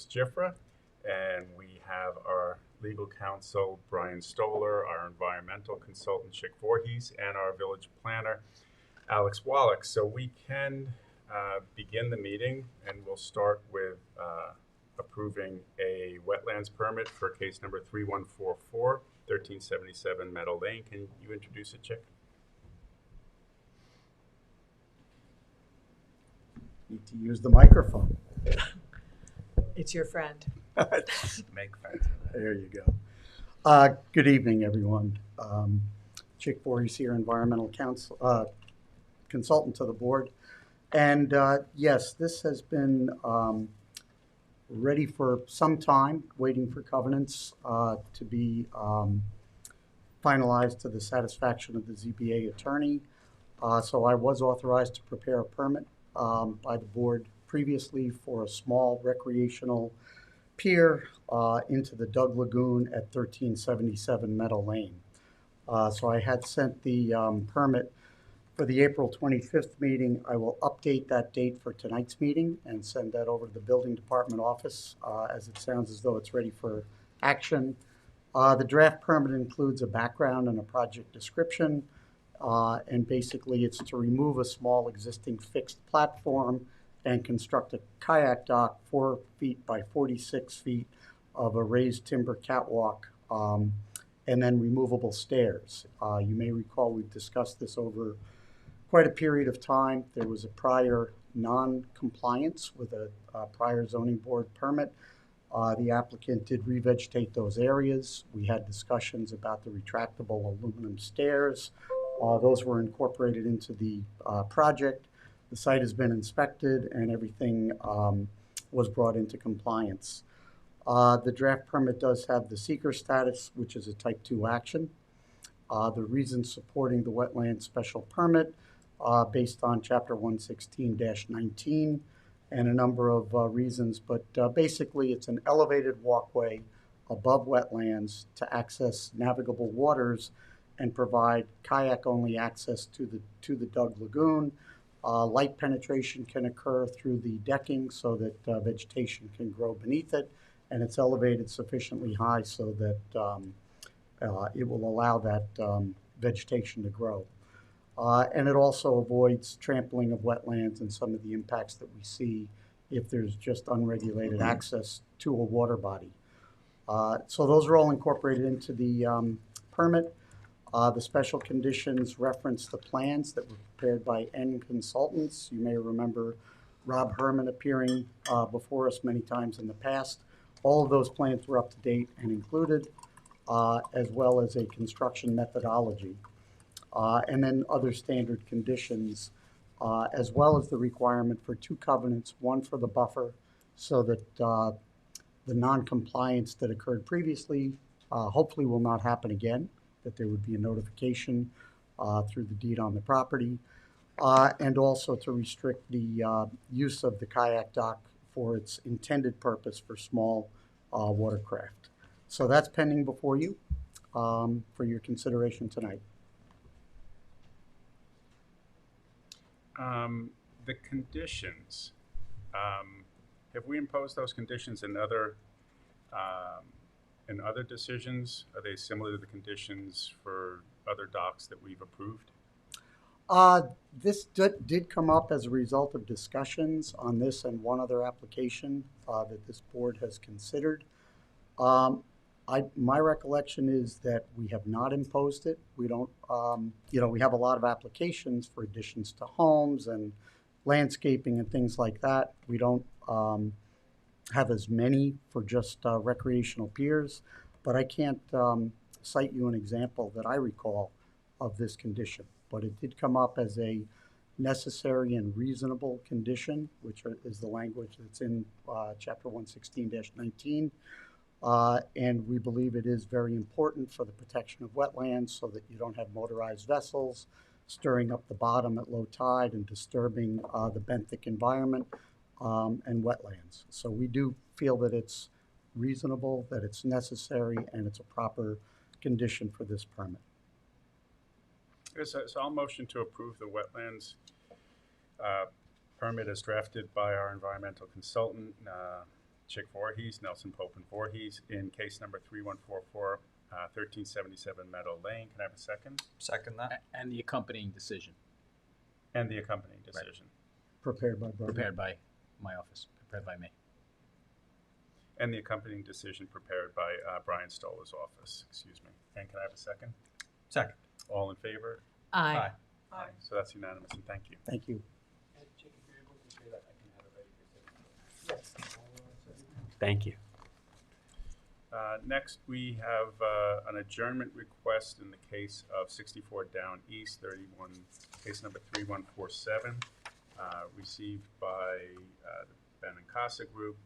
Jifra, and we have our legal counsel, Brian Stoller, our environmental consultant, Chick Voorhees, and our village planner, Alex Wallach. So we can begin the meeting, and we'll start with approving a wetlands permit for case number 3144, 1377 Meadow Lane. Can you introduce it, Chick? Need to use the microphone. It's your friend. Make friends with it. There you go. Good evening, everyone. Chick Voorhees here, environmental counsel, consultant to the board. And yes, this has been ready for some time, waiting for covenants to be finalized to the satisfaction of the ZBA attorney. So I was authorized to prepare a permit by the board previously for a small recreational pier into the Dug Lagoon at 1377 Meadow Lane. So I had sent the permit for the April 25th meeting. I will update that date for tonight's meeting and send that over to the building department office as it sounds as though it's ready for action. The draft permit includes a background and a project description. And basically it's to remove a small existing fixed platform and construct a kayak dock 4 feet by 46 feet of a raised timber catwalk, and then removable stairs. You may recall we've discussed this over quite a period of time. There was a prior non-compliance with a prior zoning board permit. The applicant did revegetate those areas. We had discussions about the retractable aluminum stairs. Those were incorporated into the project. The site has been inspected and everything was brought into compliance. The draft permit does have the seeker status, which is a type 2 action. The reasons supporting the wetland special permit based on chapter 116-19 and a number of reasons, but basically it's an elevated walkway above wetlands to access navigable waters and provide kayak-only access to the Dug Lagoon. Light penetration can occur through the decking so that vegetation can grow beneath it, and it's elevated sufficiently high so that it will allow that vegetation to grow. And it also avoids trampling of wetlands and some of the impacts that we see if there's just unregulated access to a water body. So those are all incorporated into the permit. The special conditions reference the plans that were prepared by N Consultants. You may remember Rob Herman appearing before us many times in the past. All of those plans were up to date and included, as well as a construction methodology. And then other standard conditions, as well as the requirement for 2 covenants, one for the buffer so that the non-compliance that occurred previously hopefully will not happen again, that there would be a notification through the deed on the property, and also to restrict the use of the kayak dock for its intended purpose for small watercraft. So that's pending before you for your consideration tonight. The conditions, have we imposed those conditions in other decisions? Are they similar to the conditions for other docks that we've approved? This did come up as a result of discussions on this and one other application that this board has considered. My recollection is that we have not imposed it. We don't, we have a lot of applications for additions to homes and landscaping and things like that. We don't have as many for just recreational piers, but I can't cite you an example that I recall of this condition. But it did come up as a necessary and reasonable condition, which is the language that's in chapter 116-19. And we believe it is very important for the protection of wetlands so that you don't have motorized vessels stirring up the bottom at low tide and disturbing the benthic environment and wetlands. So we do feel that it's reasonable, that it's necessary, and it's a proper condition for this permit. So I'll motion to approve the wetlands permit as drafted by our environmental consultant, Chick Voorhees, Nelson Pope and Voorhees, in case number 3144, 1377 Meadow Lane. Can I have a second? Second that. And the accompanying decision, And the accompanying decision. Prepared by Brian. prepared by my office, prepared by me. And the accompanying decision prepared by Brian Stoller's office. Excuse me. And can I have a second? Second. All in favor? Aye. Aye. So that's unanimous, and thank you. Thank you. Thank you. Next, we have an adjournment request in the case of 64 Down East, 31, case number 3147, received by the Ben and Casa Group.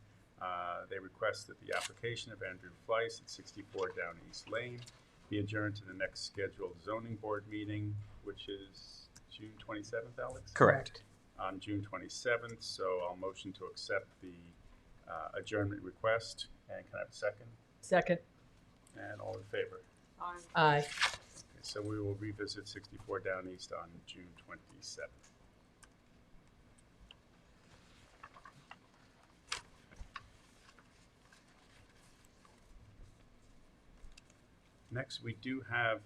They request that the application of Andrew Fleiss at 64 Down East Lane be adjourned to the next scheduled zoning board meeting, which is June 27th, Alex? Correct. On June 27th, so I'll motion to accept the adjournment request. And can I have a second? Second. And all in favor? Aye. Okay, so we will revisit 64 Down East on June 27th. Next, we do have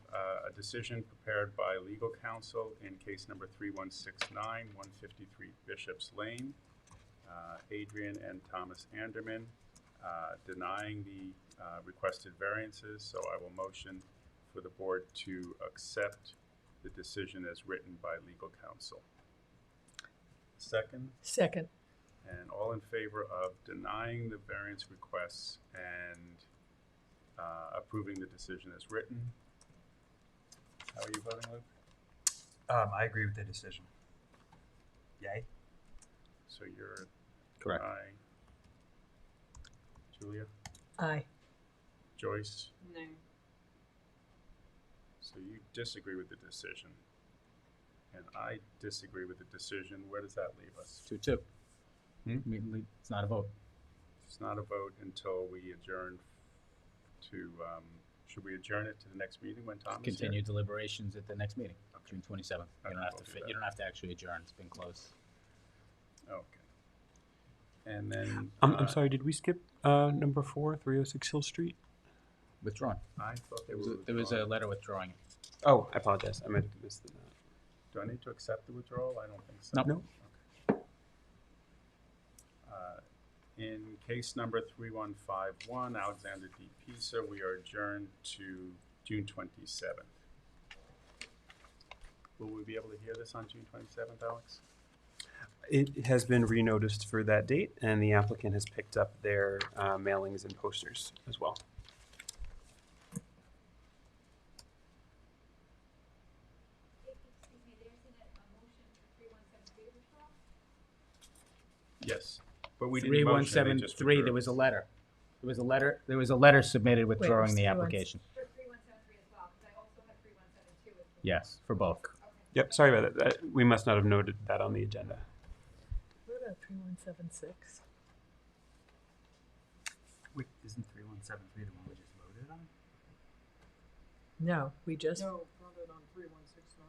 a decision prepared by legal counsel in case number 3169, 153 Bishop's Lane. Adrian and Thomas Anderman denying the requested variances, so I will motion for the board to accept the decision as written by legal counsel. Second, Second. and all in favor of denying the variance requests and approving the decision as written. How are you voting, Luke? I agree with the decision. Yay. So you're Correct. aye. Julia? Aye. Joyce? No. So you disagree with the decision. And I disagree with the decision. Where does that leave us? 2-2. Hmm? I mean, it's not a vote. It's not a vote until we adjourn to, should we adjourn it to the next meeting when Tom is here? Continue deliberations at the next meeting, Okay. June 27th. Okay, You don't have we'll to do fit, that. you don't have to actually adjourn, it's been closed. Okay. And then. I'm sorry, did we skip number 4, 306 Hill Street? Withdrawn. I thought they There were was a withdrawn. letter withdrawing it. Oh, I apologize. I might have missed that. Do I need to accept the withdrawal? I don't think so. No. No. Okay. In case number 3151, Alexander D. Pisa, we are adjourned to June 27th. Will we be able to hear this on June 27th, Alex? It has been renoticed for that date, and the applicant has picked up their mailings and posters as well. Excuse me, there's a motion for 3173 to withdraw? Yes, but we didn't motion, they just 3173, there withdrew. was a letter. There was a letter submitted withdrawing the 3173? application. For 3173 as well, because I also have 3172 as well. Yes, for both. Okay. Yep, sorry about that. We must not have noted that on the agenda. What about 3176? Wait, isn't 3173 the one we just voted on? No, we just, voted on 3169.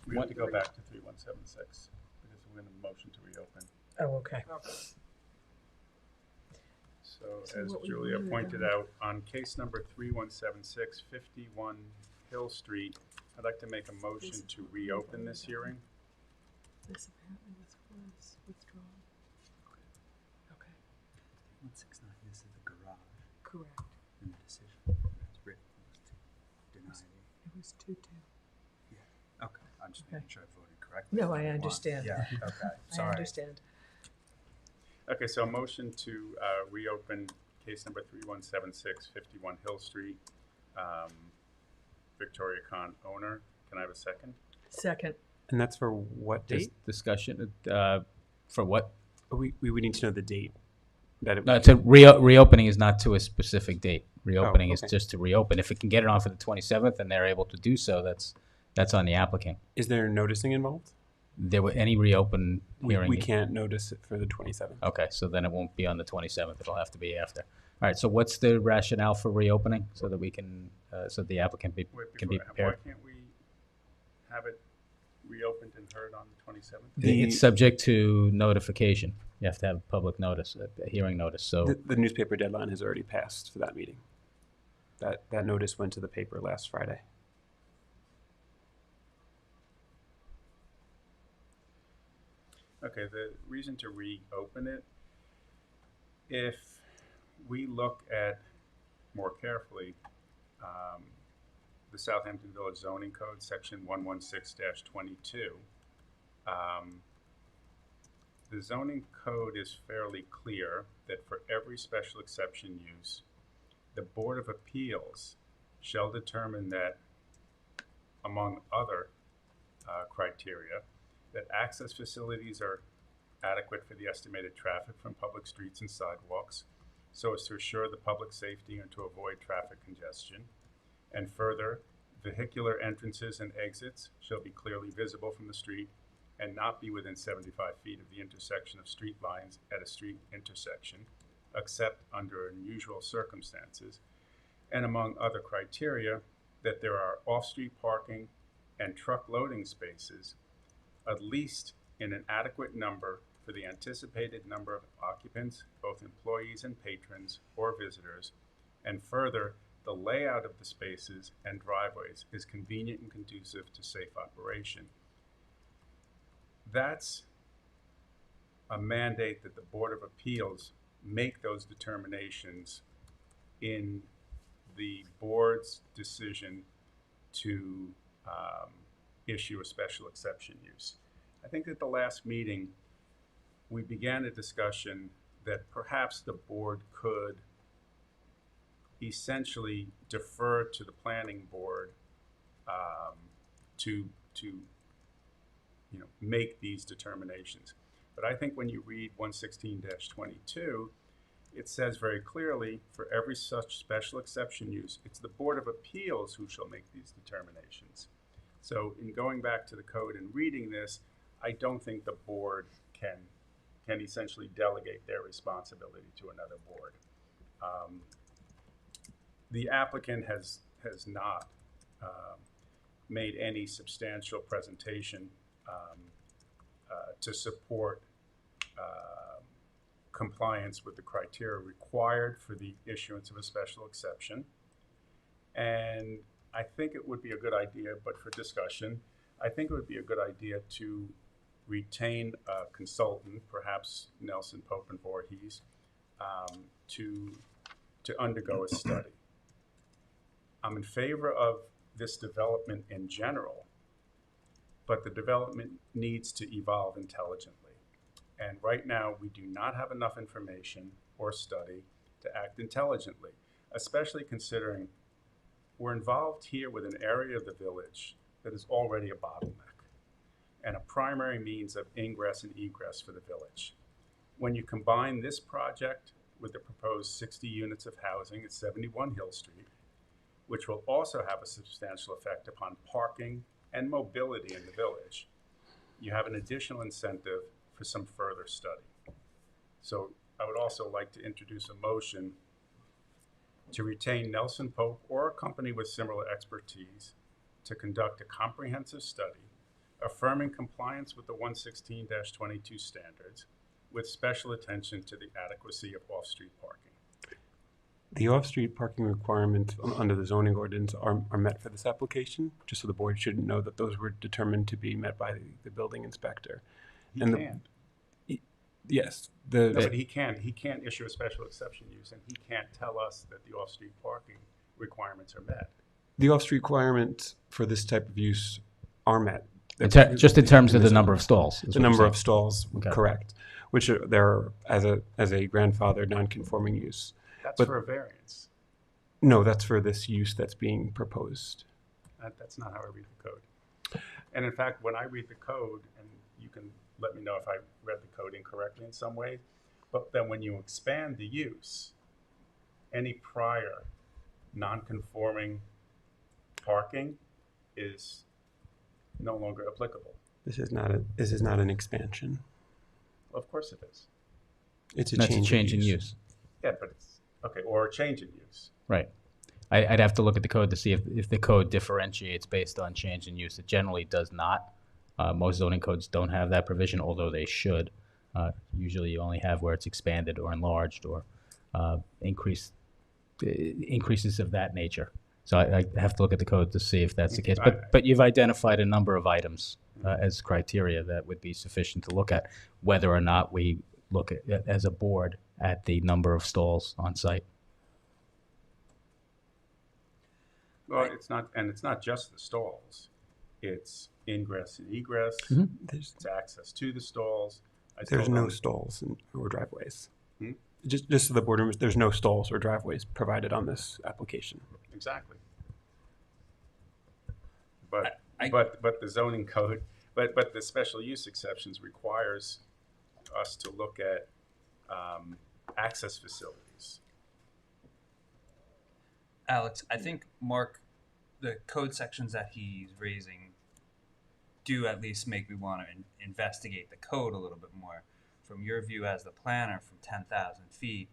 We have to go back to 3176, because we're going to motion to reopen. oh, okay. So So as what we Julia voted pointed on- out, on case number 3176, 51 Hill Street, I'd like to make a motion to reopen this hearing. This apparently was withdrawn. Okay, 169, this is the garage correct. and the decision that's written was to deny the. It was 2-2. Okay, I'm just Okay. making sure I voted correctly. No, I One. understand. Yeah, okay, I sorry. understand. Okay, so a motion to reopen case number 3176, 51 Hill Street, Victoria Khan owner. Can I have a second? Second. And that's for what This date? discussion, for what? We would need to know the date. That it, No, it's a reopening is not to a specific date. Reopening is okay. just to reopen. If it can get it on for the 27th and they're able to do so, that's on the applicant. is there noticing involved? There were any reopen hearing? We can't notice it for the 27th. Okay, so then it won't be on the 27th. It'll have to be after. All right, so what's the rationale for reopening so that we can, so the applicant Wait, can be before- prepared? Why can't we have it reopened and heard on the 27th? The- It's subject to notification. You have to have public notice, a hearing notice, so. The newspaper deadline has already passed for that meeting. That notice went to the paper last Friday. Okay, the reason to reopen it, if we look at more carefully, the Southampton Village Zoning Code, section 116-22, the zoning code is fairly clear that for every special exception use, the Board of Appeals shall determine that, among other criteria, that access facilities are adequate for the estimated traffic from public streets and sidewalks so as to assure the public safety and to avoid traffic congestion. And further, vehicular entrances and exits shall be clearly visible from the street and not be within 75 feet of the intersection of street lines at a street intersection, except under unusual circumstances. And among other criteria, that there are off-street parking and truck loading spaces, at least in an adequate number for the anticipated number of occupants, both employees and patrons or visitors. And further, the layout of the spaces and driveways is convenient and conducive to safe operation. That's a mandate that the Board of Appeals make those determinations in the board's decision to issue a special exception use. I think at the last meeting, we began a discussion that perhaps the board could essentially defer to the planning board to make these determinations. But I think when you read 116-22, it says very clearly, for every such special exception use, it's the Board of Appeals who shall make these determinations. So in going back to the code and reading this, I don't think the board can essentially delegate their responsibility to another board. The applicant has not made any substantial presentation to support compliance with the criteria required for the issuance of a special exception. And I think it would be a good idea, but for discussion, I think it would be a good idea to retain a consultant, perhaps Nelson Pope and Voorhees, to undergo a study. I'm in favor of this development in general, but the development needs to evolve intelligently. And right now, we do not have enough information or study to act intelligently, especially considering we're involved here with an area of the village that is already a bottleneck and a primary means of ingress and egress for the village. When you combine this project with the proposed 60 units of housing at 71 Hill Street, which will also have a substantial effect upon parking and mobility in the village, you have an additional incentive for some further study. So I would also like to introduce a motion to retain Nelson Pope or a company with similar expertise to conduct a comprehensive study affirming compliance with the 116-22 standards with special attention to the adequacy of off-street parking. The off-street parking requirements under the zoning ordinance are met for this application, just so the board should know that those were determined to be met by the building inspector. He And can't. Yes. No, but he can't issue a special exception use, and he can't tell us that the off-street parking requirements are met. The off-street requirements for this type of use are met. Just in terms of the number of stalls. is The what you're number of saying. stalls, Okay. correct, which are there as a grandfathered non-conforming use. That's But- for a variance. No, that's for this use that's being proposed. That's not how I read the code. And in fact, when I read the code, and you can let me know if I read the code incorrectly in some way, but then when you expand the use, any prior non-conforming parking is no longer applicable. This is not an expansion. Of course it is. It's a That's change, a change of in use. use. Yeah, but it's, okay, or a change in use. Right. I'd have to look at the code to see if the code differentiates based on change in use. It generally does not. Most zoning codes don't have that provision, although they should. Usually you only have where it's expanded or enlarged or increases of that nature. So I have to look at the code to see if that's the case. But you've identified a number of items as criteria that would be sufficient to look at whether or not we look at, as a board, at the number of stalls on site. Well, it's not just the stalls. It's ingress and egress. It's access to the stalls. There's no stalls or driveways. Hmm? Just so the board members, there's no stalls or driveways provided on this application. Exactly. But the zoning code, but the special use exceptions requires us to look at access facilities. Alex, I think Mark, the code sections that he's raising do at least make me want to investigate the code a little bit more. From your view as the planner from 10,000 feet,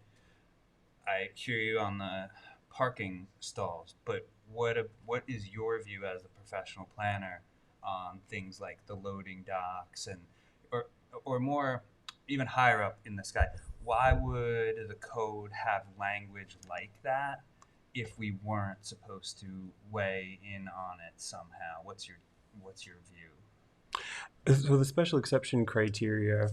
I hear you on the parking stalls, but what is your view as the professional planner on things like the loading docks and or more even higher up in the sky? Why would the code have language like that if we weren't supposed to weigh in on it somehow? What's your view? So the special exception criteria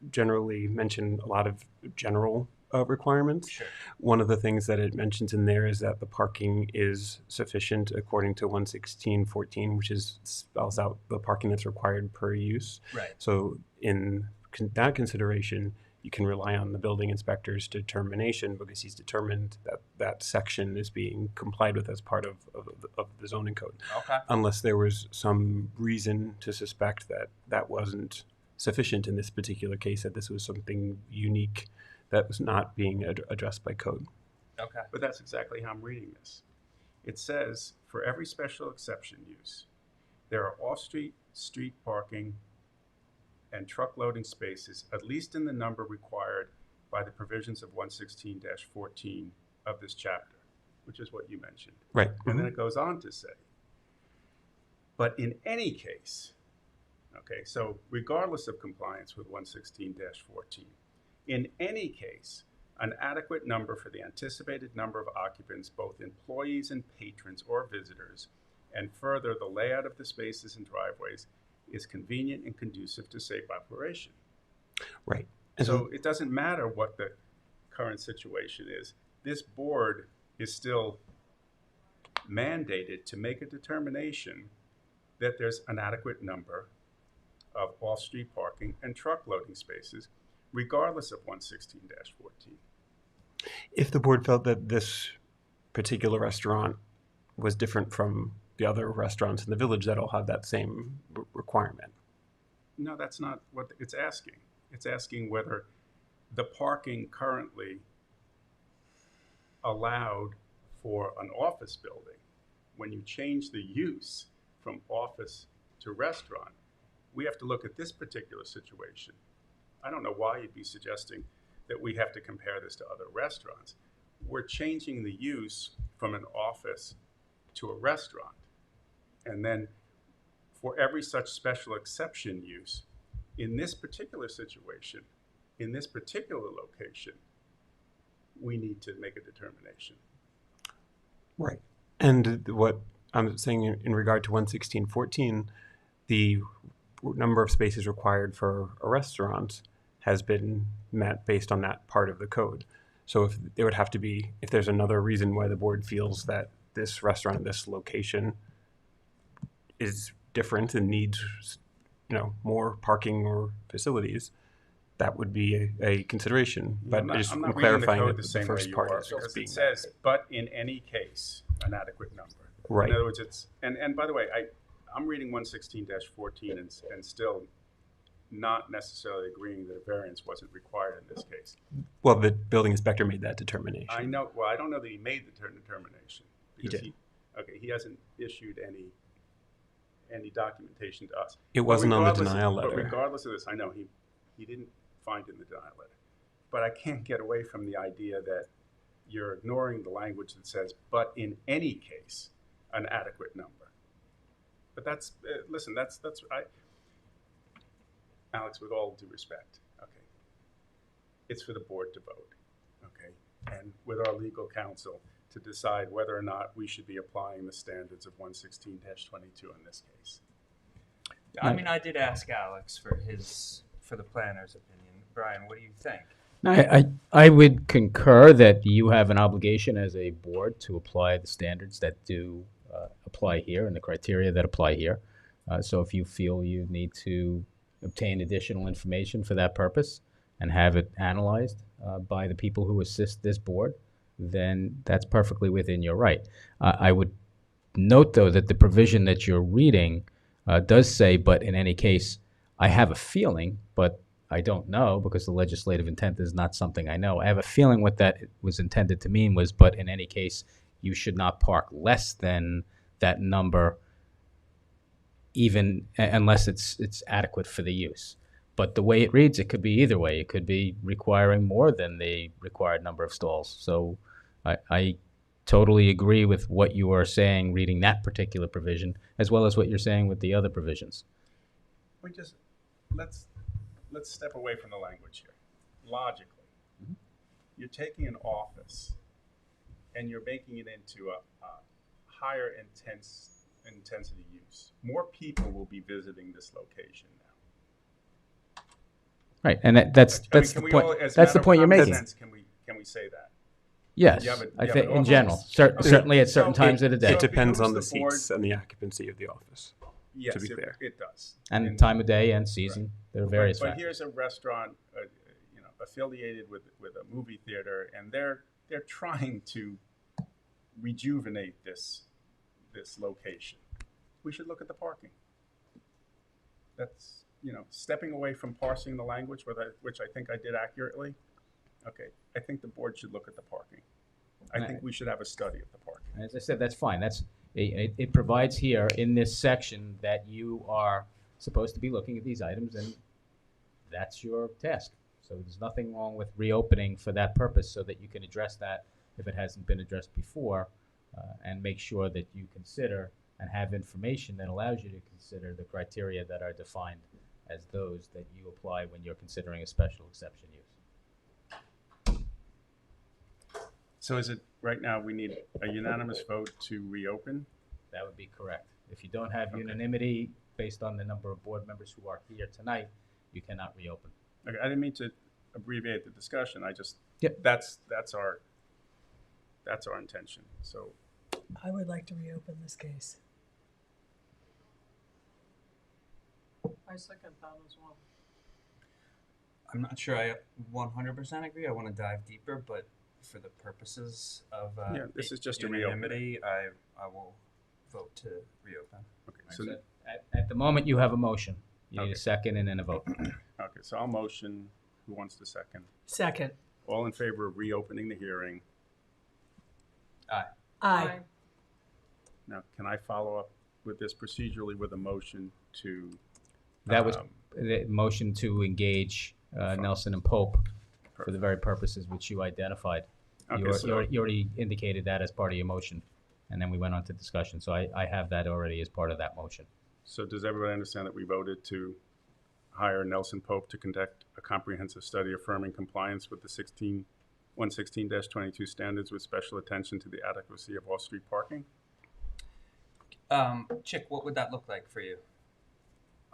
generally mention a lot of general requirements. Sure. One of the things that it mentions in there is that the parking is sufficient according to 116.14, which spells out the parking that's required per use. Right. So in that consideration, you can rely on the building inspector's determination because he's determined that that section is being complied with as part of the zoning code. Okay. Unless there was some reason to suspect that that wasn't sufficient in this particular case, that this was something unique that was not being addressed by code. Okay. But that's exactly how I'm reading this. It says, for every special exception use, there are off-street, street parking, and truck loading spaces, at least in the number required by the provisions of 116-14 of this chapter, which is what you mentioned. Right. And then it goes on to say, but in any case, okay, so regardless of compliance with 116-14, in any case, an adequate number for the anticipated number of occupants, both employees and patrons or visitors, and further, the layout of the spaces and driveways is convenient and conducive to safe operation. Right. And so it doesn't matter what the current situation is. This board is still mandated to make a determination that there's an adequate number of off-street parking and truck loading spaces, regardless of 116-14. If the board felt that this particular restaurant was different from the other restaurants in the village that all have that same requirement. No, that's not what it's asking. It's asking whether the parking currently allowed for an office building, when you change the use from office to restaurant, we have to look at this particular situation. I don't know why you'd be suggesting that we have to compare this to other restaurants. We're changing the use from an office to a restaurant. And then for every such special exception use, in this particular situation, in this particular location, we need to make a determination. Right. And what I'm saying in regard to 116.14, the number of spaces required for a restaurant has been met based on that part of the code. So if there would have to be, if there's another reason why the board feels that this restaurant, this location is different and needs, more parking or facilities, that would be a consideration. But I'm not reading the code the same way first you part are, is because being it says, but in any case, an adequate number. Right. In other words, it's, and by the way, I'm reading 116-14 and still not necessarily agreeing that a variance wasn't required in this case. Well, the building inspector made that determination. I know, well, I don't know that he made the determination. He did. He hasn't issued any documentation to us. It wasn't on the Regardless denial But letter. regardless of this, I know he didn't find in the denial letter. But I can't get away from the idea that you're ignoring the language that says, but in any case, an adequate number. But that's, listen, Alex, with all due respect, it's for the board to vote, okay? And with our legal counsel to decide whether or not we should be applying the standards of 116-22 in this case. I mean, I did ask Alex for the planner's opinion. Brian, what do you think? I would concur that you have an obligation as a board to apply the standards that do apply here and the criteria that apply here. So if you feel you need to obtain additional information for that purpose and have it analyzed by the people who assist this board, then that's perfectly within your right. I would note, though, that the provision that you're reading does say, but in any case, I have a feeling, but I don't know because the legislative intent is not something I know. I have a feeling what that was intended to mean was, but in any case, you should not park less than that number, even unless it's adequate for the use. But the way it reads, it could be either way. It could be requiring more than the required number of stalls. So I totally agree with what you are saying, reading that particular provision, as well as what you're saying with the other provisions. We just, let's step away from the language here. Logically, you're taking an office and you're making it into a higher intensity use. More people will be visiting this location now. Right, and that's the point. That's the point you're making. Can we say that? Yes, I think in general, certainly at certain times of the day. It depends on the seats and the occupancy of the office. Yes, to be clear. It does. And time of day and season, right. There are various but factors. Here's a restaurant, affiliated with a movie theater, and they're trying to rejuvenate this location. We should look at the parking. That's stepping away from parsing the language, which I think I did accurately. Okay, I think the board should look at the parking. I think we should have a study of the parking. As I said, that's fine. It provides here in this section that you are supposed to be looking at these items, and that's your task. So there's nothing wrong with reopening for that purpose, so that you can address that if it hasn't been addressed before, and make sure that you consider and have information that allows you to consider the criteria that are defined as those that you apply when you're considering a special exception use. So is it, right now, we need a unanimous vote to reopen? That would be correct. If you don't have unanimity based on the number of board members who are here tonight, you cannot reopen. Okay, I didn't mean to abbreviate the discussion. I just, Yep. that's our intention. So I would like to reopen this case. I second that as well. I'm not sure I 100% agree. I want to dive deeper, but for the purposes of this is just a reopen. unanimity, I will vote to reopen. Okay, so At the moment, you have a motion. You need a second and then a vote. okay, so I'll motion. Who wants the second? Second. All in favor of reopening the hearing? Aye. Now, can I follow up with this procedurally with a motion to? That was the motion to engage Nelson and Pope for the very purposes which you identified. Okay, You already indicated that as part of your motion, and then we went on to discussion. So I have that already as part of that motion. So does everybody understand that we voted to hire Nelson Pope to conduct a comprehensive study affirming compliance with the 116-22 standards with special attention to the adequacy of off-street parking? Chick, what would that look like for you?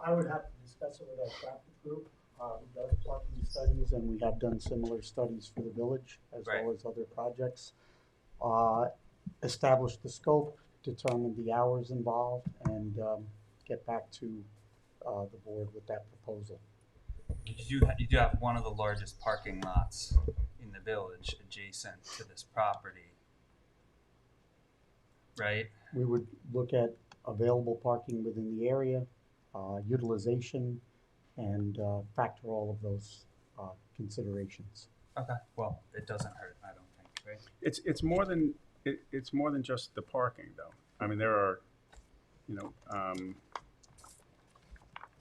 I would have to discuss it with our traffic group. We does parking studies, and we have done similar studies for the village as well as other projects. Establish the scope, determine the hours involved, and get back to the board with that proposal. You do have one of the largest parking lots in the village adjacent to this property, right? We would look at available parking within the area, utilization, and factor all of those considerations. Okay. Well, it doesn't hurt, I don't think, right? It's more than it's more than just the parking, though. I mean, there are,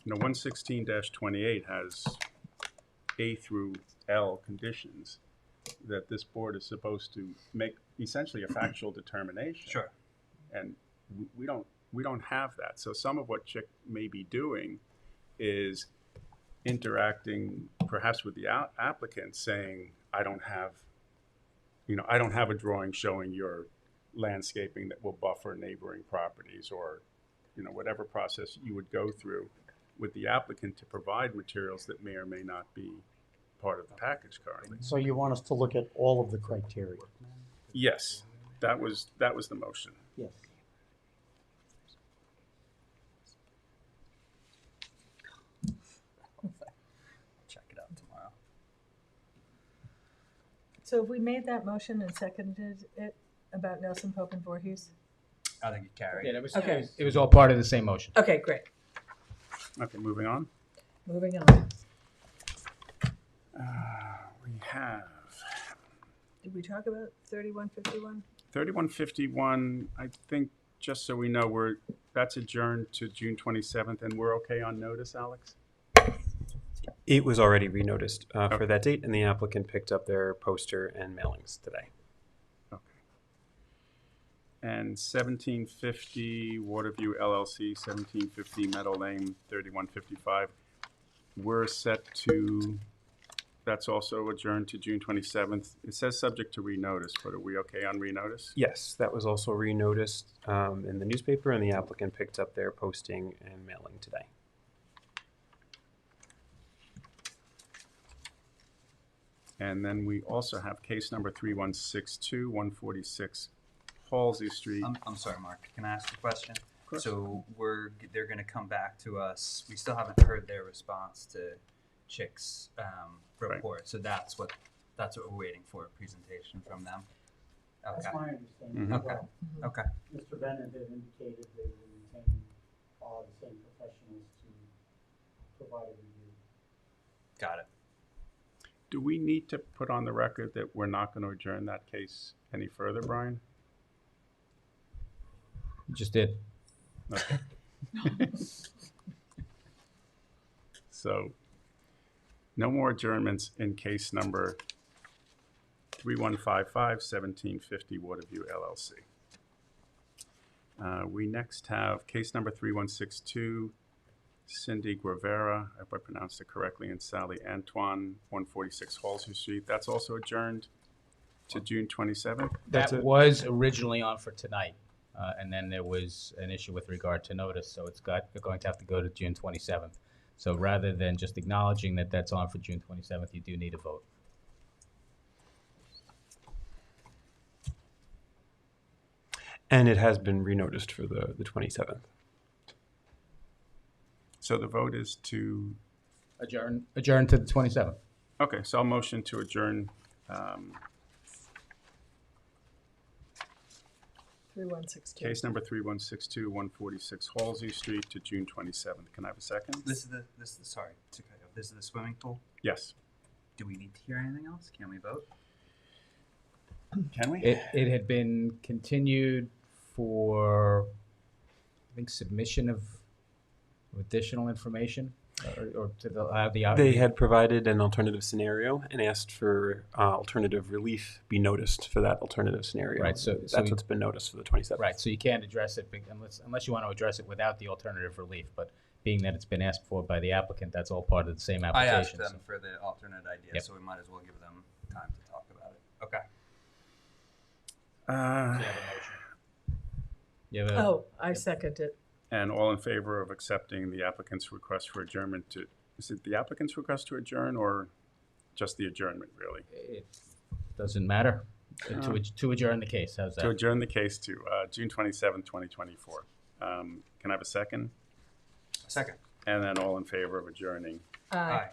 116-28 has A through L conditions that this board is supposed to make essentially a factual determination. Sure. And we don't have that. So some of what Chick may be doing is interacting perhaps with the applicant saying, I don't have a drawing showing your landscaping that will buffer neighboring properties, or, whatever process you would go through with the applicant to provide materials that may or may not be part of the package currently. So you want us to look at all of the criteria? Yes, that was the motion. Yes. Check it out tomorrow. So have we made that motion and seconded it about Nelson Pope and Voorhees? I think it carried. Yeah, that was, Okay. it was all part of the same motion. Okay, great. Okay, moving on. Moving on. We have Did we talk about 3151? 3151. I think, just so we know, that's adjourned to June 27th, and we're okay on notice, Alex? It was already renoticed for that date, and the applicant picked up their poster and mailings today. Okay. And 1750 Waterview LLC, 1750 Meadow Lane, 3155. We're set to, that's also adjourned to June 27th. It says subject to renotice, but are we okay on renotice? Yes, that was also renoticed in the newspaper, and the applicant picked up their posting and mailing today. And then we also have case number 3162, 146 Halsey Street. I'm sorry, Mark. Can I ask a question? course. So they're going to come back to us. We still haven't heard their response to Chick's report. So that's what we're waiting for, a presentation from them. That's Okay. my understanding. Okay. Well, Okay. Mr. Bennett had indicated they were retaining the same professionals to provide a review. Got it. Do we need to put on the record that we're not going to adjourn that case any further, Brian? You just did. Okay. So, no more adjournments in case number 3155, 1750 Waterview LLC. We next have case number 3162, Cindy Guevara, I hope I pronounced it correctly, and Sally Antoine, 146 Halsey Street. That's also adjourned to June 27th. That's That it. was originally on for tonight, and then there was an issue with regard to notice, so they're going to have to go to June 27th. So rather than just acknowledging that that's on for June 27th, you do need a vote. And it has been renoticed for the 27th. So the vote is to, Adjourn to the 27th. okay, so I'll motion to adjourn 3162. case number 3162, 146 Halsey Street to June 27th. Can I have a second? This is the sorry to cut you off. This is the swimming pool. Yes. Do we need to hear anything else? Can we vote? Can we? It had been continued for, I think, submission of additional information, or to allow the. They had provided an alternative scenario and asked for alternative relief be noticed for that alternative scenario. Right, so that's we- what's been noticed for the 27th. Right, so you can't address it unless you want to address it without the alternative relief, but being that it's been asked for by the applicant, that's all part of the same I application. asked them for the alternate idea, Yep. so we might as well give them time to talk about it. Okay. You have a- Oh, I second it. And all in favor of accepting the applicant's request for adjournment to, is it the applicant's request to adjourn or just the adjournment, really? It doesn't matter. To adjourn the case, how's To that? adjourn the case to June 27th, 2024. Can I have a second? Second. And then all in favor of adjourning? Aye.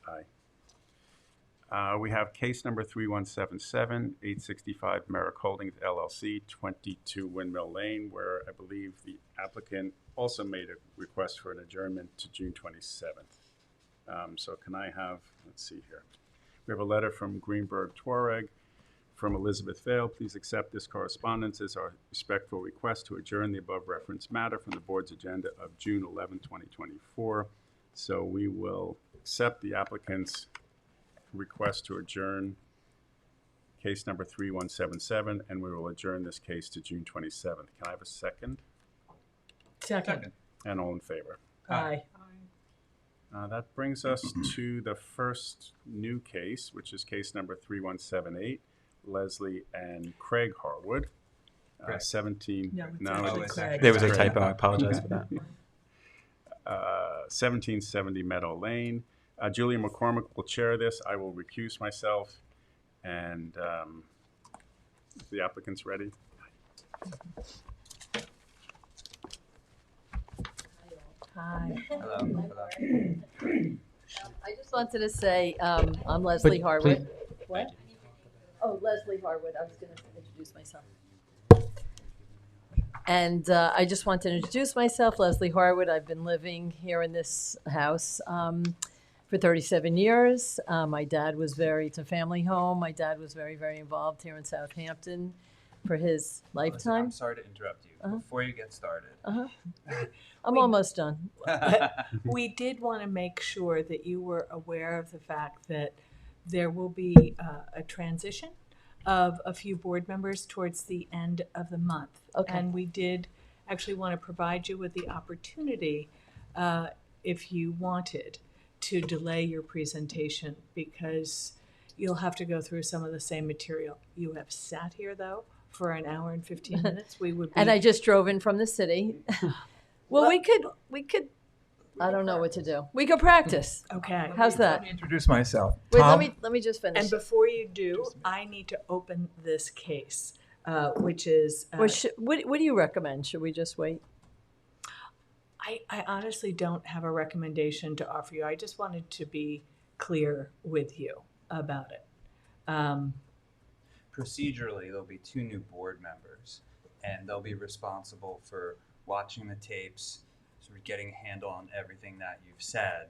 Aye. We have case number 3177, 865 Merrick Holdings LLC, 22 Windmill Lane, where I believe the applicant also made a request for an adjournment to June 27th. So can I have, let's see here. We have a letter from Greenberg Tuareg from Elizabeth Vale. Please accept this correspondence as our respectful request to adjourn the above referenced matter from the board's agenda of June 11, 2024. So we will accept the applicant's request to adjourn case number 3177, and we will adjourn this case to June 27th. Can I have a second? Second. And all in favor? Aye. That brings us to the first new case, which is case number 3178, Leslie and Craig Harwood. Correct. 17. No, it's No, actually it's Craig. There was a Craig. typo. I apologize for that. 1770 Meadow Lane. Julia McCormick will chair this. I will recuse myself. And if the applicant's ready. Hi. Hello. I just wanted to say, I'm Leslie Harwood. please- What? Oh, Leslie Harwood, I was gonna introduce myself. And I just wanted to introduce myself, Leslie Harwood. I've been living here in this house for 37 years. My dad was it's a family home. My dad was very, very involved here in Southampton for his Listen, lifetime. I'm sorry to interrupt you. Uh-huh. Before you get started. I'm almost done. We did want to make sure that you were aware of the fact that there will be a transition of a few board members towards the end of the month. Okay. And we did actually want to provide you with the opportunity, if you wanted, to delay your presentation because you'll have to go through some of the same material. You have sat here, though, for an hour and 15 minutes. We would be. And I just drove in from the city. Well, we could, I don't know what to do. We could practice. Okay. How's that? Let me introduce myself. Wait, Tom, let me just finish. And before you do, I need to open this case, which is. Or what do you recommend? Should we just wait? I honestly don't have a recommendation to offer you. I just wanted to be clear with you about it. Procedurally, there'll be 2 new board members, and they'll be responsible for watching the tapes, sort of getting a handle on everything that you've said.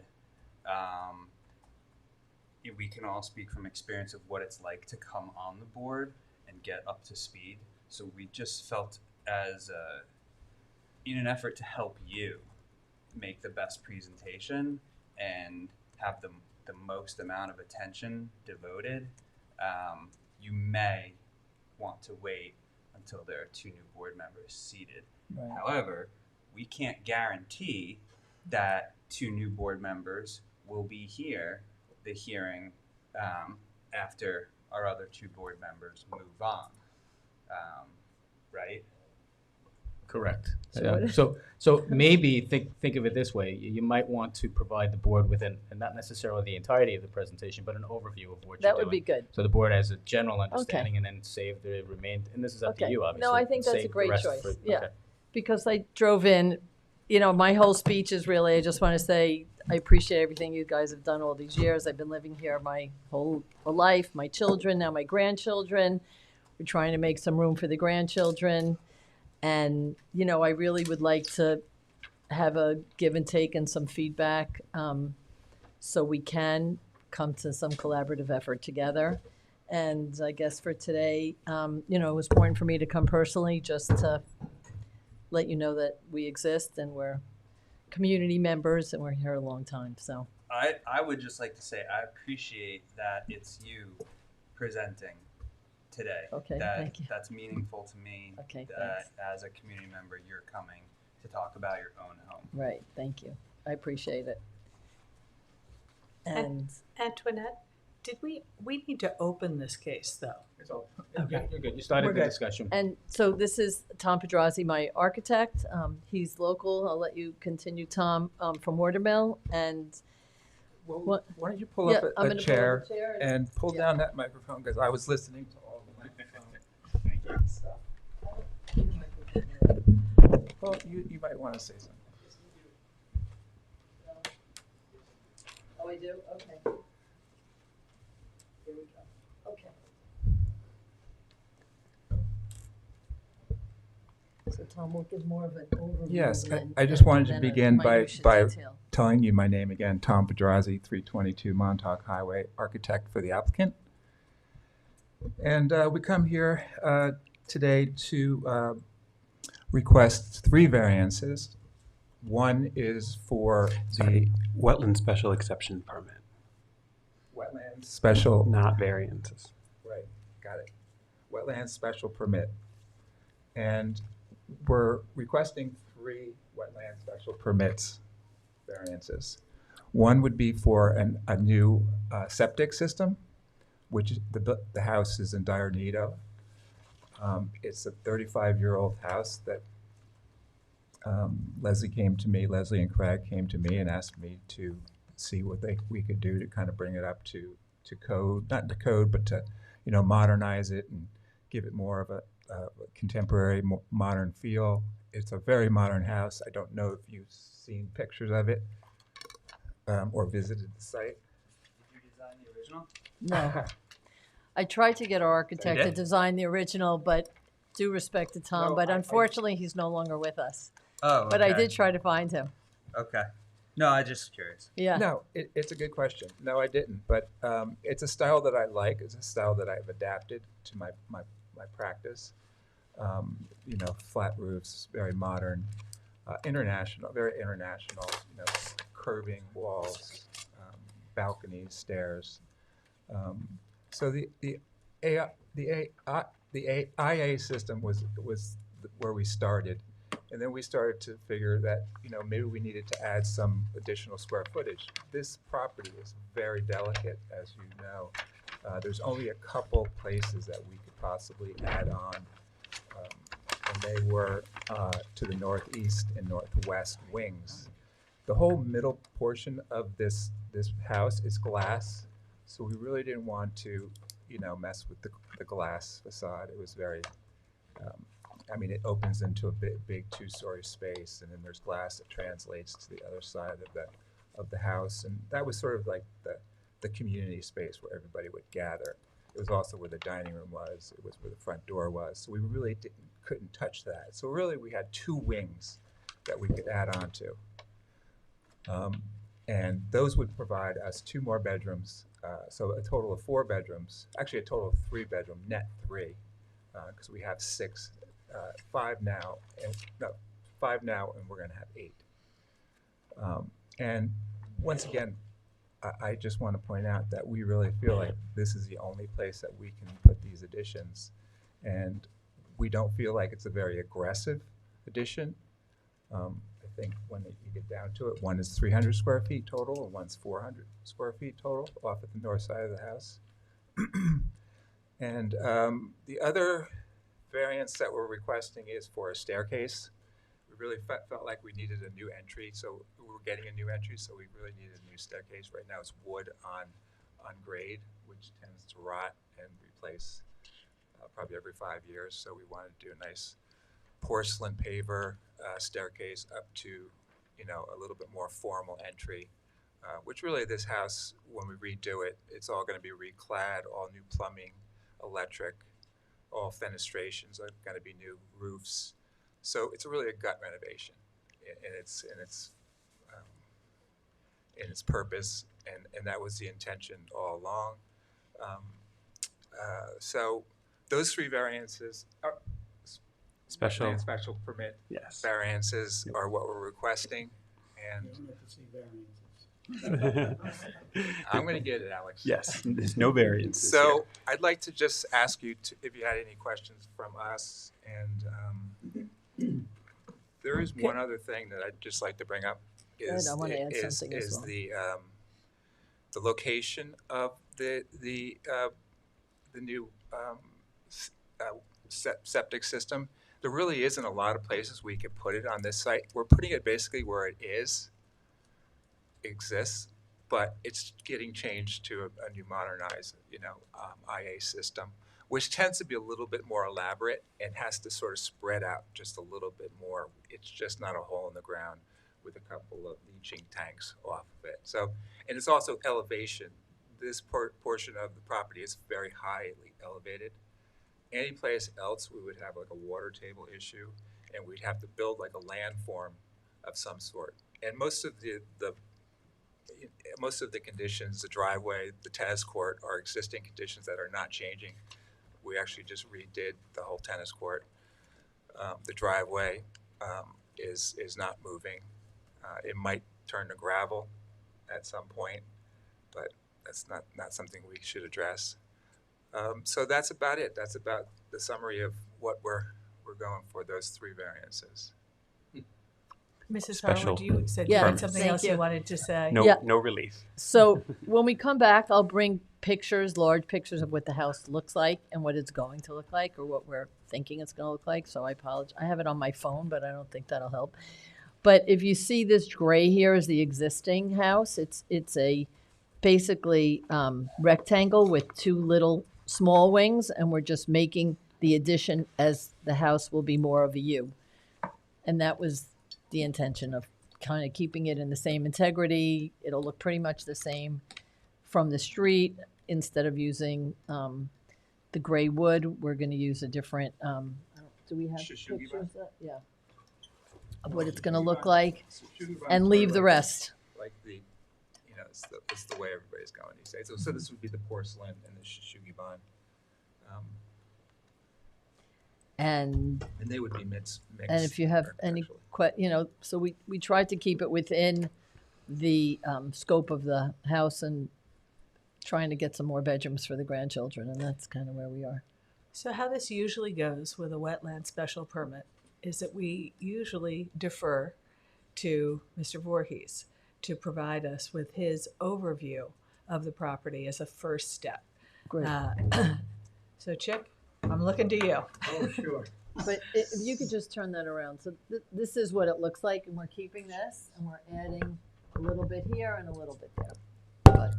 We can all speak from experience of what it's like to come on the board and get up to speed. So we just felt in an effort to help you make the best presentation and have the most amount of attention devoted, you may want to wait until there are 2 new board members seated. Right. However, we can't guarantee that 2 new board members will be here the hearing after our other 2 board members move on, right? Correct. So So maybe think of it this way. You might want to provide the board with and not necessarily the entirety of the presentation, but an overview of what you're That doing. would be good. So the board has a general understanding and then save the remain, and this is up to Okay. you, No, obviously. I think that's a Save the great rest choice. for- Yeah. okay. Because I drove in, my whole speech is really, I just want to say, I appreciate everything you guys have done all these years. I've been living here my whole life, my children, now my grandchildren. We're trying to make some room for the grandchildren. And, I really would like to have a give and take and some feedback so we can come to some collaborative effort together. And I guess for today, it was important for me to come personally just to let you know that we exist and we're community members and we're here a long time. So I would just like to say I appreciate that it's you presenting today. Okay, thank you. That's meaningful to me. Okay, that thanks. as a community member, you're coming to talk about your own home. Right, thank you. I appreciate it. And Antoinette, we need to open this case, though. Okay, you're good. You started We're the good. discussion. And so this is Tom Pedrazi, my architect. He's local. I'll let you continue, Tom, from Watermill. And well, what- why don't you pull yeah, up I'm a gonna chair pull up a chair and pull yeah. down that microphone because I was listening to all the microphone stuff. Well, you might want to say something. Oh, I do? Okay. Here we go. Okay. So Tom, we'll give more of an overview. Yes, than- I just wanted to than a begin by minutiae detail. telling you my name again, Tom Pedrazi, 322 Montauk Highway, architect for the applicant. And we come here today to request 3 variances. One is for Sorry, wetland special exception permit, wetland special, not variances. right, got it. Wetland special permit. And we're requesting 3 wetland special permits variances. One would be for a new septic system, which the house is in dire need of. It's a 35-year-old house that Leslie and Craig came to me and asked me to see what we could do to kind of bring it up to code, not to code, but to, modernize it and give it more of a contemporary, modern feel. It's a very modern house. I don't know if you've seen pictures of it or visited the site. Did you design the original? No. I tried to get our architect to did? design the original, but due respect to Tom, No, but I- unfortunately, he's no longer with us. Oh, But I okay. did try to find him. Okay. No, I just curious. Yeah. No, it's a good question. No, I didn't. But it's a style that I like. It's a style that I've adapted to my practice. Flat roofs, very modern, international, very international. Curving walls, balconies, stairs. So the IA system was where we started. And then we started to figure that, maybe we needed to add some additional square footage. This property is very delicate, as you know. There's only a couple places that we could possibly add on. And they were to the northeast and northwest wings. The whole middle portion of this house is glass. So we really didn't want to, mess with the glass facade. It was very, it opens into a big two-story space, and then there's glass that translates to the other side of the house, and that was sort of like the community space where everybody would gather. It was also where the dining room was. It was where the front door was. So we really couldn't touch that. So really, we had two wings that we could add on to, and those would provide us two more bedrooms. So a total of 4 bedrooms. Actually, a total of 3 bedroom, net 3, because we have 6. 5 now, and we're going to have 8. And once again, I just want to point out that we really feel like this is the only place that we can put these additions, and we don't feel like it's a very aggressive addition. I think when you get down to it, one is 300 square feet total, and one's 400 square feet total off at the north side of the house. And the other variance that we're requesting is for a staircase. We really felt like we needed a new entry, so we were getting a new entry, so we really needed a new staircase. Right now it's wood on grade, which tends to rot and replace probably every 5 years. So we wanted to do a nice porcelain paver staircase up to, a little bit more formal entry, which really this house, when we redo it, it's all going to be reclad, all new plumbing, electric, all fenestrations are going to be new roofs. So it's really a gut renovation in its purpose, and that was the intention all along. So those 3 variances are Special. and special permit Yes. variances are what we're requesting, and You don't have to see variances. I'm going to get it, Alex. Yes, there's no variances So here. I'd like to just ask you if you had any questions from us, and there is one other thing that I'd just like to bring up is I want to add something as well. the location of the new septic system. There really isn't a lot of places we could put it on this site. We're putting it basically where it exists, but it's getting changed to a new modernized, IA system, which tends to be a little bit more elaborate and has to sort of spread out just a little bit more. It's just not a hole in the ground with a couple of leaching tanks off of it. So, and it's also elevation. This portion of the property is very highly elevated. Any place else, we would have like a water table issue, and we'd have to build like a landform of some sort. And most of the conditions, the driveway, the tennis court, are existing conditions that are not changing. We actually just redid the whole tennis court. The driveway is not moving. It might turn to gravel at some point, but that's not something we should address. So that's about it. That's about the summary of what we're going for, those 3 variances. Mrs. Special Harwood, you said Yeah, you had something thank else you you. wanted to say. No, Yeah. no relief. So when we come back, I'll bring pictures, large pictures of what the house looks like and what it's going to look like, or what we're thinking it's going to look like. So I apologize. I have it on my phone, but I don't think that'll help. But if you see this gray here is the existing house. It's a basically rectangle with two little small wings, and we're just making the addition as the house will be more of a U. And that was the intention of kind of keeping it in the same integrity. It'll look pretty much the same from the street. Instead of using the gray wood, we're going to use a different, do we have Shishugibah? pictures? Yeah. Of what it's going to look like, and leave the rest. Like it's the way everybody's going these days. So this would be the porcelain and the shishugibah. And And they would be mixed. if you have any, so we tried to keep it within the scope of the house and trying to get some more bedrooms for the grandchildren, and that's kind of where we are. So how this usually goes with a wetland special permit is that we usually defer to Mr. Voorhees to provide us with his overview of the property as a first step. Great. So Chick, I'm looking to you. Oh, sure. But if you could just turn that around. So this is what it looks like, and we're keeping this, and we're adding a little bit here and a little bit there. But,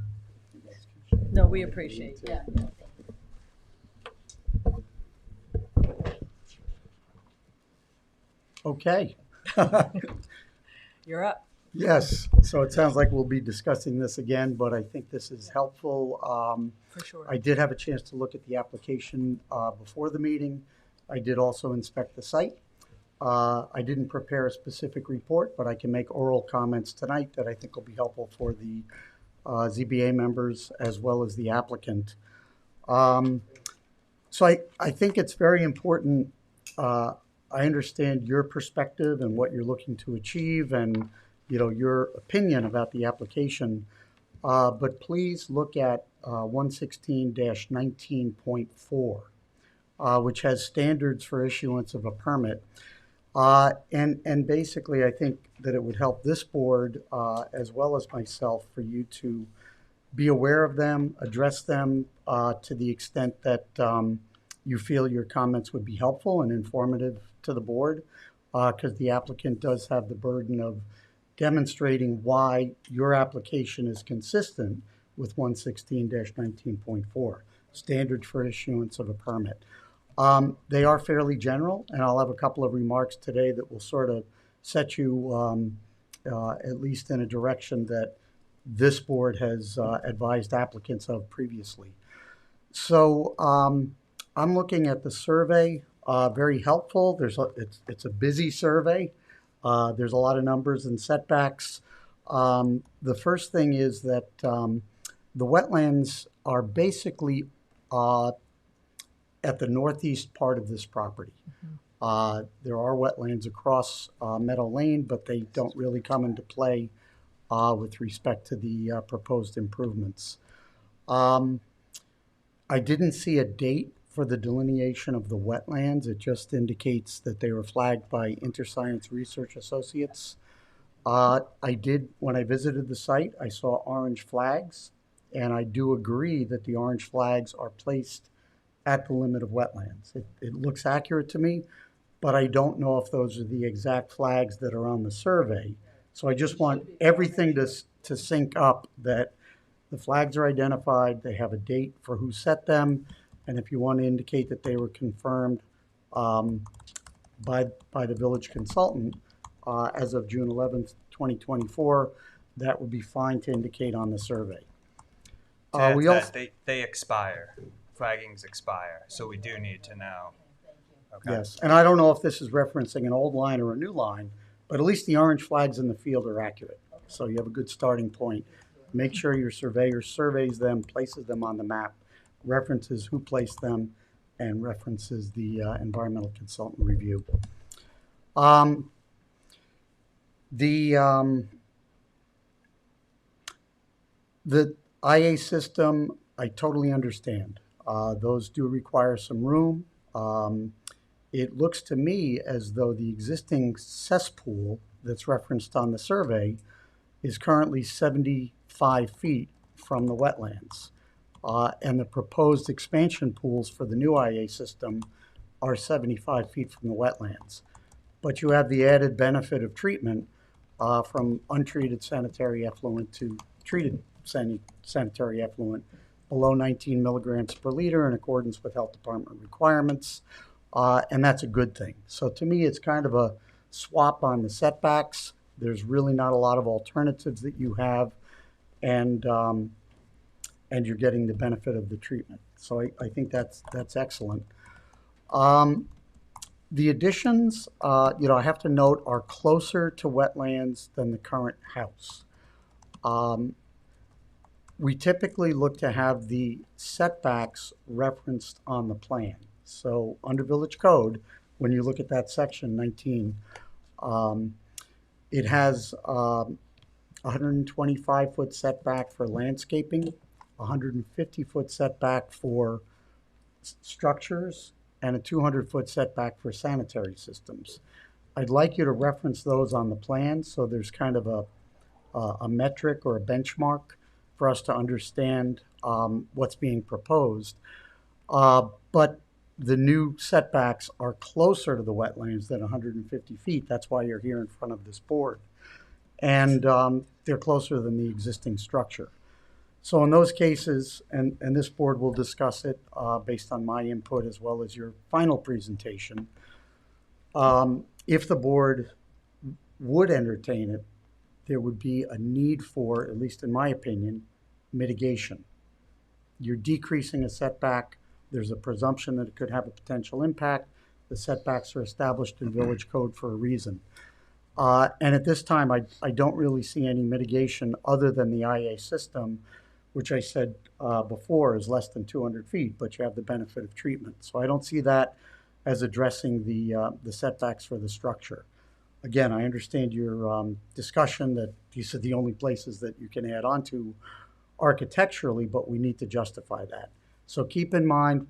no, we appreciate it. Yeah. Okay. You're up. Yes, so it sounds like we'll be discussing this again, but I think this is helpful. For sure. I did have a chance to look at the application before the meeting. I did also inspect the site. I didn't prepare a specific report, but I can make oral comments tonight that I think will be helpful for the ZBA members as well as the applicant. So I think it's very important. I understand your perspective and what you're looking to achieve and your opinion about the application. But please look at 116-19.4, which has standards for issuance of a permit. And basically, I think that it would help this board, as well as myself, for you to be aware of them, address them to the extent that you feel your comments would be helpful and informative to the board, because the applicant does have the burden of demonstrating why your application is consistent with 116-19.4, standard for issuance of a permit. They are fairly general, and I'll have a couple of remarks today that will sort of set you at least in a direction that this board has advised applicants of previously. So I'm looking at the survey, very helpful. It's a busy survey. There's a lot of numbers and setbacks. The first thing is that the wetlands are basically at the northeast part of this property. There are wetlands across Meadow Lane, but they don't really come into play with respect to the proposed improvements. I didn't see a date for the delineation of the wetlands. It just indicates that they were flagged by InterScience Research Associates. When I visited the site, I saw orange flags, and I do agree that the orange flags are placed at the limit of wetlands. It looks accurate to me, but I don't know if those are the exact flags that are on the survey. So I just want everything to sync up, that the flags are identified, they have a date for who set them, and if you want to indicate that they were confirmed by the village consultant as of June 11th, 2024, that would be fine to indicate on the survey. They expire. Flaggings expire, so we do need to know. Okay. Yes, and I don't know if this is referencing an old line or a new line, but at least the orange flags in the field are accurate. So you have a good starting point. Make sure your surveyor surveys them, places them on the map, references who placed them, and references the environmental consultant review. The IA system, I totally understand. Those do require some room. It looks to me as though the existing cesspool that's referenced on the survey is currently 75 feet from the wetlands. And the proposed expansion pools for the new IA system are 75 feet from the wetlands. But you have the added benefit of treatment from untreated sanitary effluent to treated sanitary effluent below 19 milligrams per liter in accordance with health department requirements. And that's a good thing. So to me, it's kind of a swap on the setbacks. There's really not a lot of alternatives that you have, and you're getting the benefit of the treatment. So I think that's excellent. The additions, I have to note, are closer to wetlands than the current house. We typically look to have the setbacks referenced on the plan. So under Village Code, when you look at that section 19, it has 125-foot setback for landscaping, 150-foot setback for structures, and a 200-foot setback for sanitary systems. I'd like you to reference those on the plan so there's kind of a metric or a benchmark for us to understand what's being proposed. But the new setbacks are closer to the wetlands than 150 feet. That's why you're here in front of this board. And they're closer than the existing structure. So in those cases, and this board will discuss it based on my input as well as your final presentation, if the board would entertain it, there would be a need for, at least in my opinion, mitigation. You're decreasing a setback. There's a presumption that it could have a potential impact. The setbacks are established in Village Code for a reason. And at this time, I don't really see any mitigation other than the IA system, which I said before is less than 200 feet, but you have the benefit of treatment. So I don't see that as addressing the setbacks for the structure. Again, I understand your discussion that these are the only places that you can add on to architecturally, but we need to justify that. So keep in mind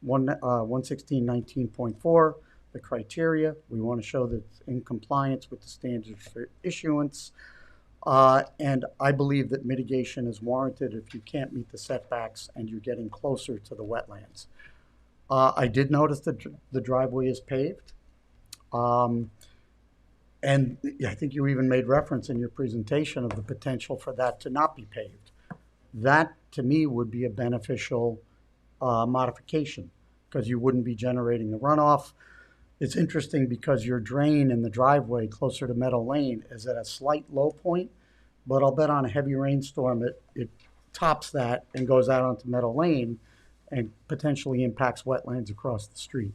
116.19.4, the criteria. We want to show that it's in compliance with the standards for issuance. And I believe that mitigation is warranted if you can't meet the setbacks and you're getting closer to the wetlands. I did notice that the driveway is paved. And I think you even made reference in your presentation of the potential for that to not be paved. That, to me, would be a beneficial modification because you wouldn't be generating the runoff. It's interesting because your drain in the driveway closer to Meadow Lane is at a slight low point, but I'll bet on a heavy rainstorm it tops that and goes out onto Meadow Lane and potentially impacts wetlands across the street.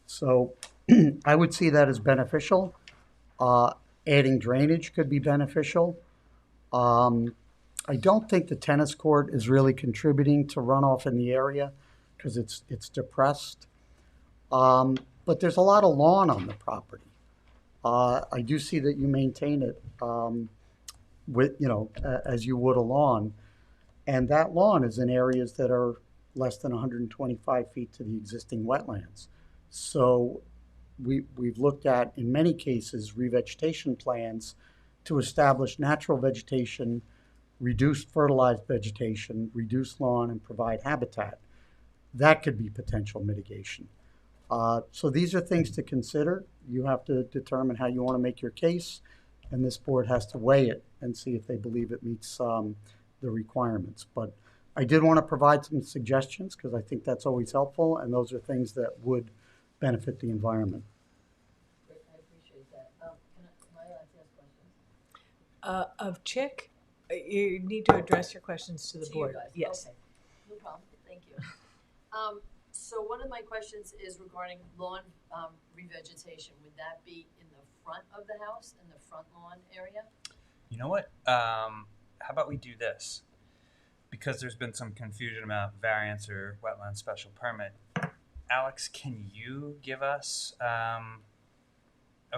So I would see that as beneficial. Adding drainage could be beneficial. I don't think the tennis court is really contributing to runoff in the area because it's depressed. But there's a lot of lawn on the property. I do see that you maintain it with, as you would a lawn. And that lawn is in areas that are less than 125 feet to the existing wetlands. So we've looked at, in many cases, revegetation plans to establish natural vegetation, reduce fertilized vegetation, reduce lawn, and provide habitat. That could be potential mitigation. So these are things to consider. You have to determine how you want to make your case, and this board has to weigh it and see if they believe it meets the requirements. But I did want to provide some suggestions because I think that's always helpful, and those are things that would benefit the environment. Great, I appreciate that. Am I allowed to ask questions? Of Chick, you need to address your questions to the To you board. guys. Yes. Okay. No problem. Thank you. So one of my questions is regarding lawn revegetation. Would that be in the front of the house, in the front lawn area? You know what? How about we do this? Because there's been some confusion about variance or wetland special permit. Alex, can you give us a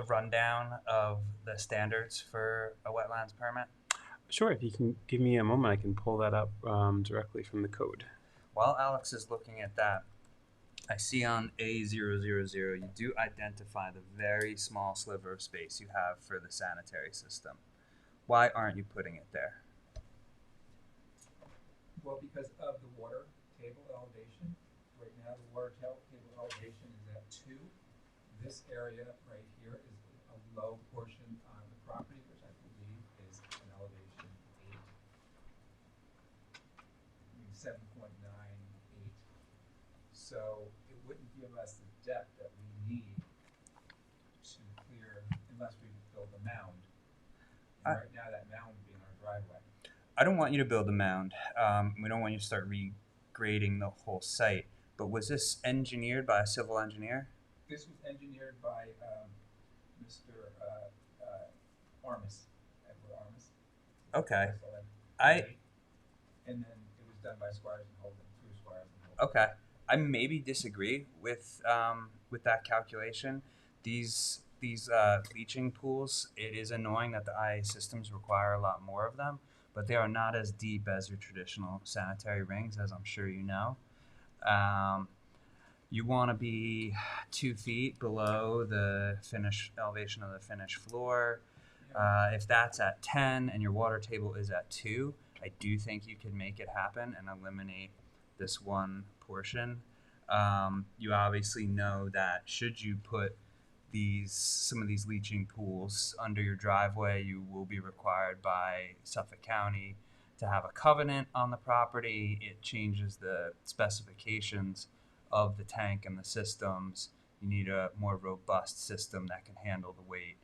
rundown of the standards for a wetlands permit? Sure, if you can give me a moment, I can pull that up directly from the code. While Alex is looking at that, I see on A000 you do identify the very small sliver of space you have for the sanitary system. Why aren't you putting it there? Well, because of the water table elevation. Right now, the water table elevation is at 2. This area right here is a low portion on the property, which I believe is an elevation 8. I mean 7.98. So it wouldn't give us the depth that we need to clear unless we build a mound. And right now, that mound would be in our driveway. I don't want you to build a mound. We don't want you to start regrading the whole site. But was this engineered by a civil engineer? This was engineered by Mr. Armis, Edward Armis. Okay. And then it was done by Squires and Holden, through Squires and Holden. Okay. I maybe disagree with that calculation. These leaching pools, it is annoying that the IA systems require a lot more of them, but they are not as deep as your traditional sanitary rings, as I'm sure you know. You want to be 2 feet below the elevation of the finished floor. If that's at 10 and your water table is at 2, I do think you can make it happen and eliminate this one portion. You obviously know that should you put some of these leaching pools under your driveway, you will be required by Suffolk County to have a covenant on the property. It changes the specifications of the tank and the systems. You need a more robust system that can handle the weight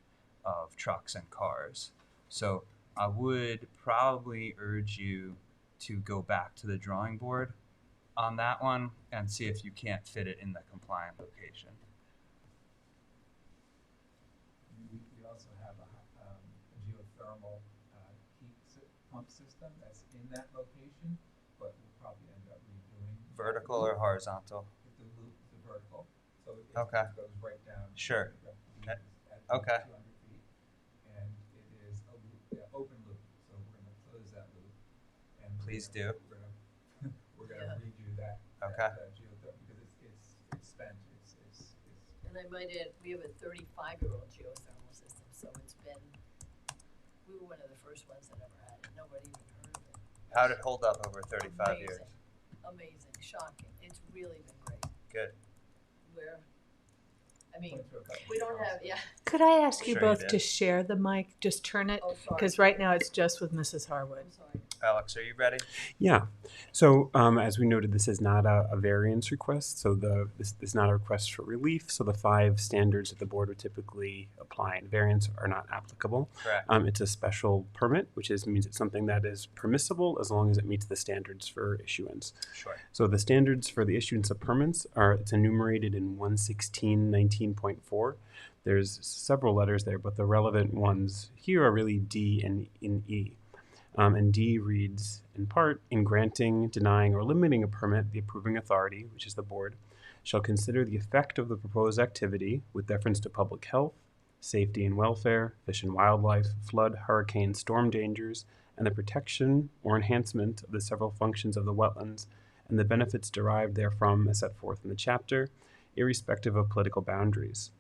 of trucks and cars. So I would probably urge you to go back to the drawing board on that one and see if you can't fit it in the compliant location. We also have a geothermal heat pump system that's in that location, but we'll probably end up redoing. Vertical or horizontal? The loop, the vertical. So it Okay. goes right down. Sure. At Okay. 200 feet. And it is a loop, open loop. So we're going to close that loop. And Please do. We're going to redo that. Okay. That geothermal because it's spent. And I might add, we have a 35-year-old geothermal system, so we were one of the first ones that ever had it. Nobody even heard of it. How'd it hold up over 35 years? Amazing, shocking. It's really been great. Good. We don't have, Could I ask you Sure you both did. to share the mic? Just turn it, Oh, sorry. because right now it's just with Mrs. Harwood. I'm sorry. Alex, are you ready? Yeah. So as we noted, this is not a variance request. So this is not a request for relief. So the 5 standards that the board would typically apply in variance are not applicable. Correct. It's a special permit, which means it's something that is permissible as long as it meets the standards for issuance. Sure. So the standards for the issuance of permits it's enumerated in 116.19.4. There's several letters there, but the relevant ones here are really D and E. And D reads, in part, in granting, denying, or limiting a permit, the approving authority, which is the board, shall consider the effect of the proposed activity with deference to public health, safety and welfare, fish and wildlife, flood, hurricane, storm dangers, and the protection or enhancement of the several functions of the wetlands and the benefits derived therefrom as set forth in the chapter, irrespective of political boundaries.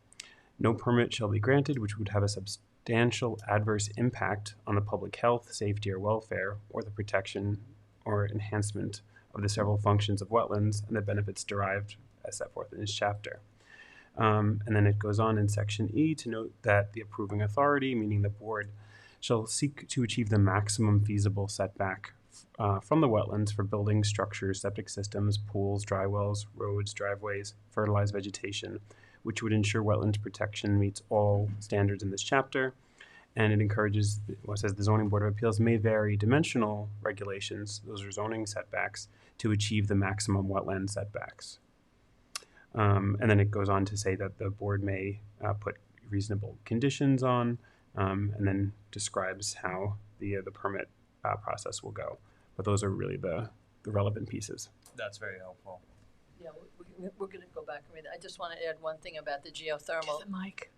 No permit shall be granted which would have a substantial adverse impact on the public health, safety, or welfare, or the protection or enhancement of the several functions of wetlands and the benefits derived as set forth in this chapter. And then it goes on in section E to note that the approving authority, meaning the board, shall seek to achieve the maximum feasible setback from the wetlands for buildings, structures, septic systems, pools, dry wells, roads, driveways, fertilized vegetation, which would ensure wetlands protection meets all standards in this chapter. And it encourages, what says the Zoning Board of Appeals may vary dimensional regulations, those are zoning setbacks, to achieve the maximum wetland setbacks. And then it goes on to say that the board may put reasonable conditions on, and then describes how the permit process will go. But those are really the relevant pieces. That's very helpful. Yeah, we're going to go back and read that. I just want to add one thing about the geothermal. The mic.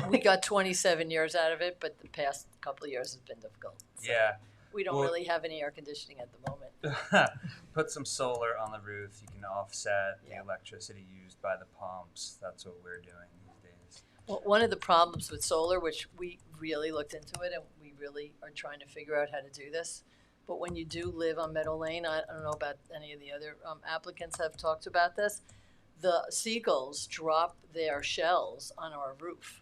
We got 27 years out of it, but the past couple of years has been difficult. So Yeah. We don't Well- really have any air conditioning at the moment. Put some solar on the roof. You can offset the Yeah. electricity used by the pumps. That's what we're doing these days. Well, one of the problems with solar, which we really looked into it and we really are trying to figure out how to do this, but when you do live on Meadow Lane, I don't know about any of the other applicants have talked about this, the seagulls drop their shells on our roof.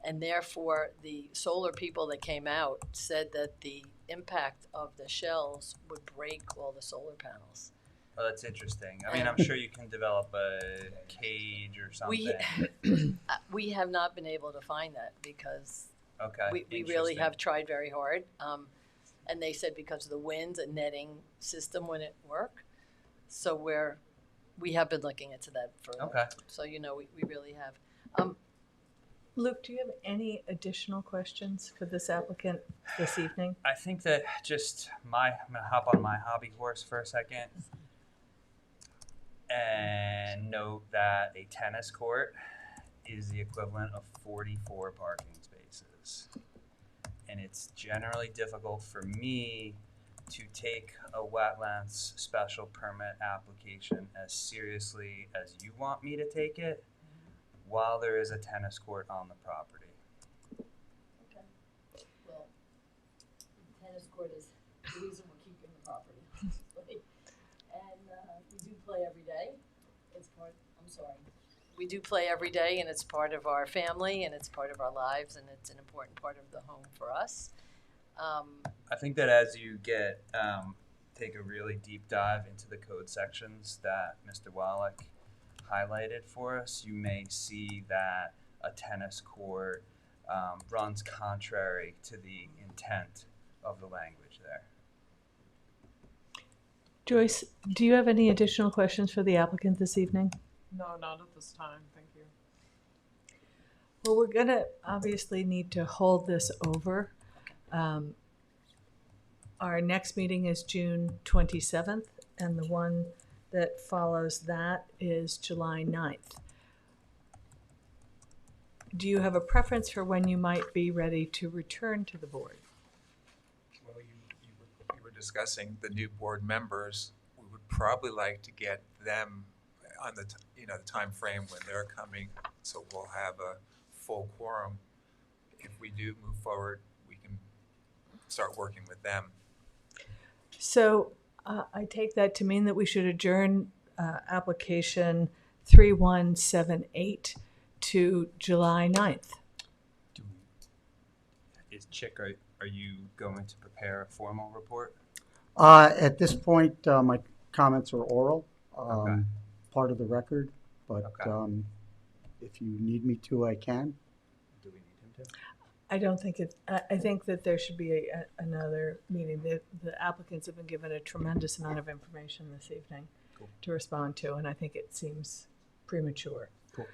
And therefore, the solar people that came out said that the impact of the shells would break all the solar panels. Oh, that's interesting. I mean, I'm sure you can develop a cage or something. We have not been able to find that because Okay. we really interesting. have tried very hard. And they said because of the winds, a netting system wouldn't work. So we have been looking into that for Okay. So, we really have. Luke, do you have any additional questions for this applicant this evening? I think that I'm gonna hop on my hobby horse for a second and note that a tennis court is the equivalent of 44 parking spaces. And it's generally difficult for me to take a wetlands special permit application as seriously as you want me to take it while there is a tennis court on the property. Okay. Well, the tennis court is the reason we're keeping the property. And we do play every day. We do play every day, and it's part of our family, and it's part of our lives, and it's an important part of the home for us. I think that as you take a really deep dive into the code sections that Mr. Wallach highlighted for us, you may see that a tennis court runs contrary to the intent of the language there. Joyce, do you have any additional questions for the applicant this evening? No, not at this time, thank you. Well, we're going to obviously need to hold this over. Our next meeting is June 27th, and the one that follows that is July 9th. Do you have a preference for when you might be ready to return to the board? Well, you were discussing the new board members. We would probably like to get them on the time frame when they're coming, so we'll have a full quorum. If we do move forward, we can start working with them. So I take that to mean that we should adjourn application 3178 to July 9th. Chick, are you going to prepare a formal report? At this point, my comments are oral, Okay. part of the record, but Okay. if you need me to, I can. Do we need him to? I don't think I think that there should be another meeting. The applicants have been given a tremendous amount of information this evening Cool. to respond to, and I think it seems premature. Cool.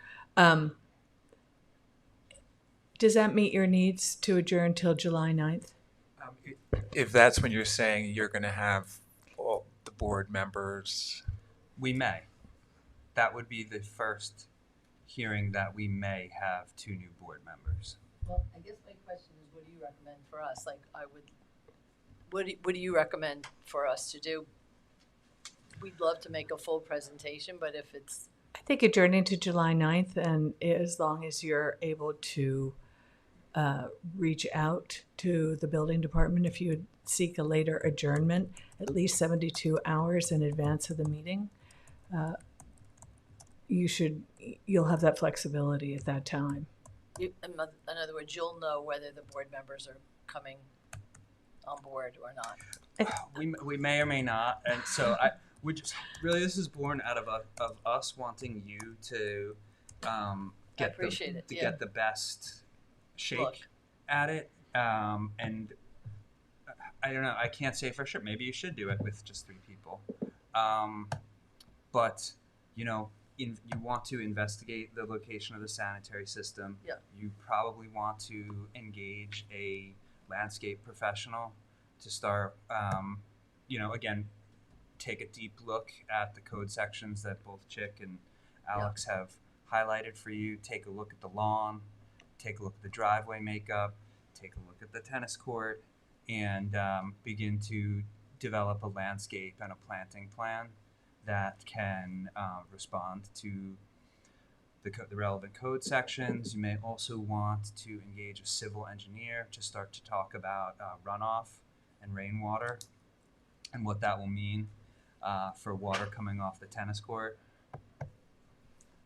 Does that meet your needs to adjourn till July 9th? If that's when you're saying you're going to have all the board members, We may. That would be the first hearing that we may have 2 new board members. Well, I guess my question is, what do you recommend for us? What do you recommend for us to do? We'd love to make a full presentation, but if it's, I think adjourning to July 9th, and as long as you're able to reach out to the building department if you would seek a later adjournment, at least 72 hours in advance of the meeting, you'll have that flexibility at that time. in other words, you'll know whether the board members are coming on board or not. We may or may not, and so we just really, this is born out of us wanting you to get appreciate it, yeah. get the best shake Look. at it, and I don't know. I can't say for sure. Maybe you should do it with just 3 people, but you want to investigate the location of the sanitary system. Yeah. You probably want to engage a landscape professional to start, again, take a deep look at the code sections that both Chick and Alex have highlighted for you. Take a look at the lawn, take a look at the driveway makeup, take a look at the tennis court, and begin to develop a landscape and a planting plan that can respond to the relevant code sections. You may also want to engage a civil engineer to start to talk about runoff and rainwater and what that will mean for water coming off the tennis court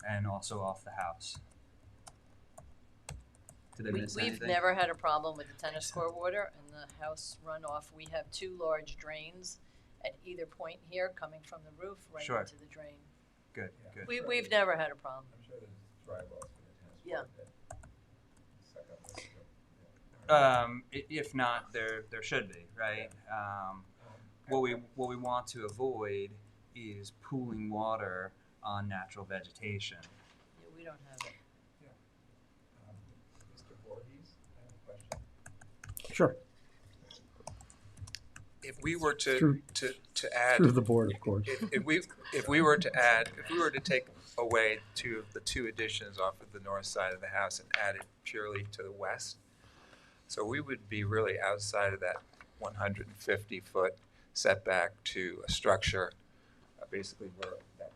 and also off the house. Did I miss We've anything? never had a problem with the tennis court water and the house runoff. We have 2 large drains at either point here, coming from the roof right Sure. into the drain. Good, good. We've never had a problem. I'm sure there's dry wells for the tennis Yeah. court that suck up the- If not, there should be, right? What we want to avoid is pooling water on natural vegetation. Yeah, we don't have it. Mr. Voorhees, I have a question. Sure, If we were Through- to add, through the board, of course. if we were to take away the two additions off of the north side of the house and add it purely to the west, so we would be really outside of that 150-foot setback to a structure, basically where that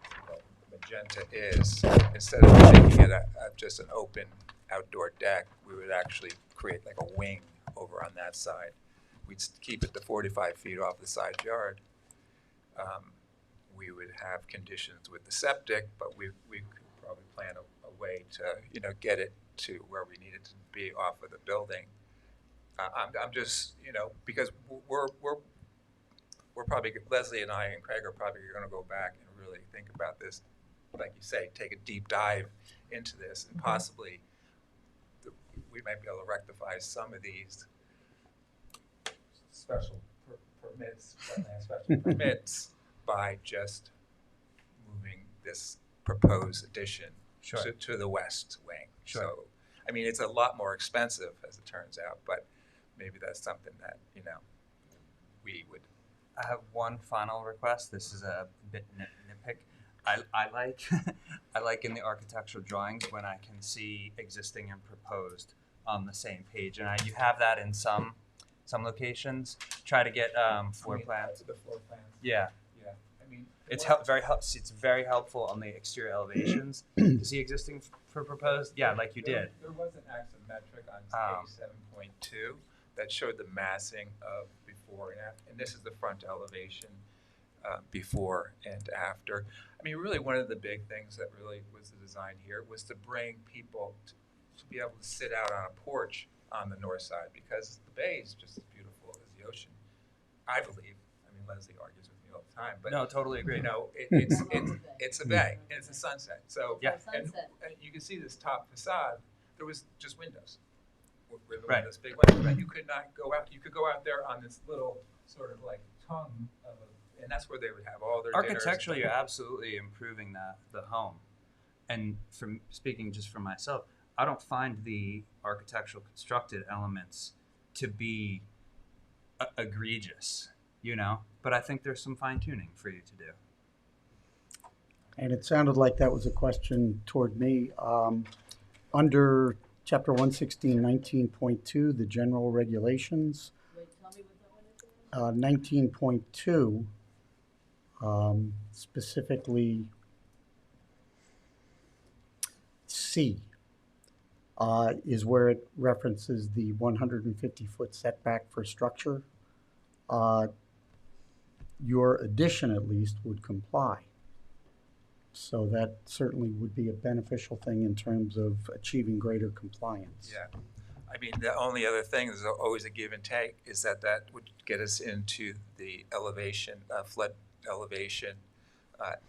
magenta is. Instead of making it just an open outdoor deck, we would actually create like a wing over on that side. We'd keep it to 45 feet off the side yard. We would have conditions with the septic, but we could probably plan a way to get it to where we need it to be off of the building. I'm just because we're probably, Leslie and I and Craig are probably going to go back and really think about this, like you say, take a deep dive into this, and possibly we might be able to rectify some of these special permits by just moving this proposed addition to the west wing. Sure. So, I mean, it's a lot more expensive, as it turns out, but maybe that's something that we would. I have one final request. This is a bit nitpick. I like I like in the architectural drawings when I can see existing and proposed on the same page, and you have that in some locations. Try to get floor plans. The floor plans. Yeah, Yeah. I mean, it's it's very helpful on the exterior elevations to see existing for proposed. Yeah, like you did. There was an axometric on page 7.2 that showed the massing of before and after, and this is the front elevation before and after. I mean, really one of the big things that really was the design here was to bring people to be able to sit out on a porch on the north side, because the bay is just as beautiful as the ocean, I believe. I mean, Leslie argues with me all the time, but No, totally agree. it's a bay, and it's a sunset. So Yeah. and Sunset. you can see this top facade. There was just windows, with Right. windows, big windows. But you could not go out. You could go out there on this little sort of like tongue of and that's where they would have all their Architecturally, dinners. you're absolutely improving the home. And from speaking just for myself, I don't find the architectural constructed elements to be egregious, but I think there's some fine tuning for you to do. And it sounded like that was a question toward me. Under Chapter 116, 19.2, the general regulations, Wait, tell me what that one is again? 19.2, specifically C, is where it references the 150-foot setback for structure. Your addition, at least, would comply. So that certainly would be a beneficial thing in terms of achieving greater compliance. Yeah. I mean, the only other thing, there's always a give and take, is that would get us into the elevation, flood elevation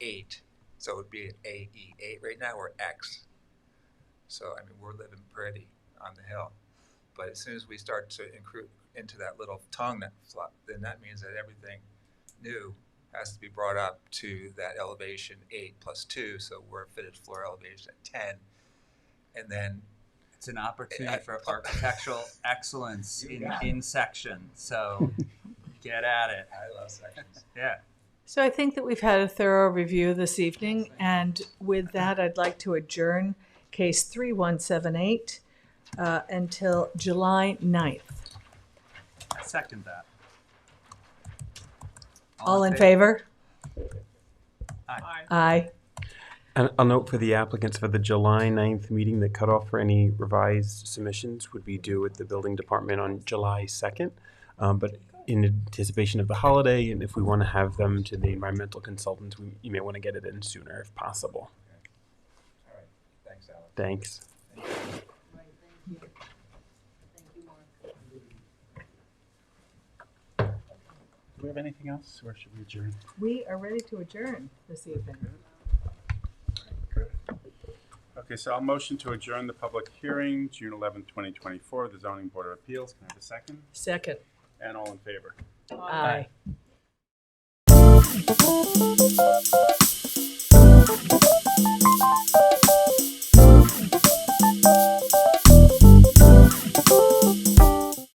8. So it would be an AE8. Right now we're X. So, I mean, we're living pretty on the hill. But as soon as we start to include into that little tongue then that means that everything new has to be brought up to that elevation 8 plus 2. So we're fitted floor elevation at 10. And then It's an opportunity for architectural excellence in section. So get at it. I love sections. Yeah. So I think that we've had a thorough review this evening, and with that, I'd like to adjourn case 3178 until July 9th. Second that. All in favor? Aye. Aye. And I'll note for the applicants for the July 9th meeting, the cutoff for any revised submissions would be due at the building department on July 2nd. But in anticipation of the holiday, and if we want to have them to the environmental consultants, you may want to get it in sooner if possible. All right, thanks, Alex. Thanks. Do we have anything else, or should we adjourn? We are ready to adjourn this evening. Okay, so I'll motion to adjourn the public hearing, June 11th, 2024, the Zoning Board of Appeals. Can I have a second? Second. And all in favor? Aye.